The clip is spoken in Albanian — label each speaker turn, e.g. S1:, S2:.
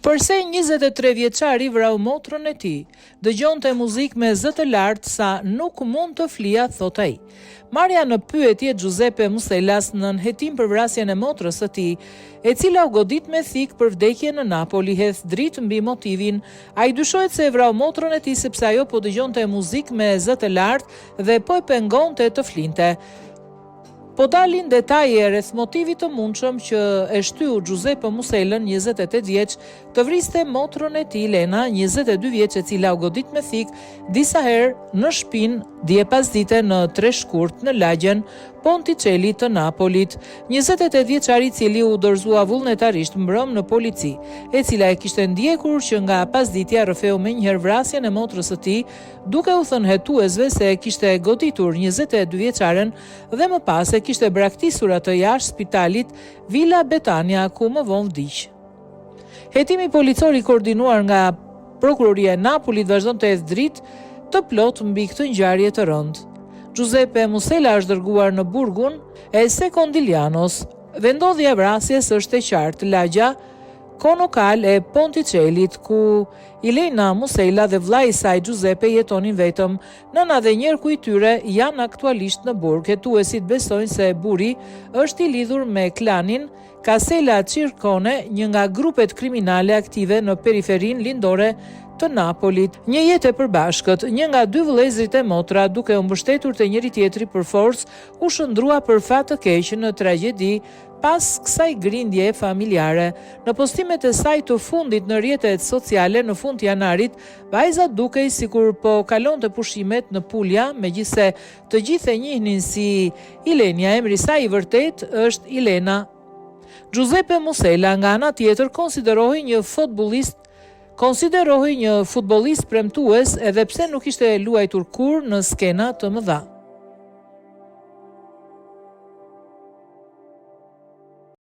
S1: Përse 23 vjeçari vrau motrën e tij, dëgjonte muzikë me zë të lartë sa nuk mund të flija, thot ai. Marrja në pyetje Giuseppe Muselas në hetim për vrasjen e motrës së tij, e cila u godit me thik për vdekje në Napoli, hedh dritë mbi motivin. Ai dyshohet se e vrau motrën e tij sepse ajo po dëgjonte muzikë me zë të lartë dhe po e pengonte të flinte. Po dalin detaje rreth motivit të mundshëm që e shtyu Giuseppe Muselën, 28 vjeç, të vriste motrën e tij Lena, 22 vjeç, e cila u godit me thik disa herë në shtëpinë dje pasdite në Treshkurt në lagjen Ponticelli të Napolit. 28 vjeçari, i cili u dorëzua vullnetarisht, mbrëm në polici, e cila e kishte ndjekur që nga pasditja rrëfeu menjëherë vrasjen e motrës së tij, duke u thënë hetuesve se e kishte goditur 22 vjeçaren dhe më pas e kishte braktisur atë jashtë spitalit Villa Betania, ku më vonë vdiq. Hetimi policor i koordinuar nga Prokuroria e Napolit vazhdon të hedhë dritë të plot mbi këtë ngjarje të rëndë. Giuseppe Musela është dërguar në burgun e Secondilianos. Vendodhja e vrasjes është e qartë, lagja konokal e Ponticellit, ku Elena Musela dhe vllai i saj Giuseppe jetonin vetëm. Nëna dhe njerëku i tyre janë aktualisht në burg. Hetuesit besojnë se burri është i lidhur me klanin Casella Circone, një nga grupet kriminale aktive në periferinë lindore të Napolit. Një jetë e përbashkët, një nga dy vëllezërit e motra, duke u mbështetur te njëri tjetri për forcë, u shndrua për fat të keq në tragjedi pas kësaj grindje familjare. Në postimet e saj të fundit në rrjetet sociale në fund të janarit, vajza dukej sikur po kalonte pushimet në Pulja, megjithse të gjithë e njihnin si Ilenia. Emri i saj i vërtet është Elena. Giuseppe Musela, nga ana tjetër, konsiderohej një futbollist premtues, edhe pse nuk ishte luajtur kurrë në skena të mëdha.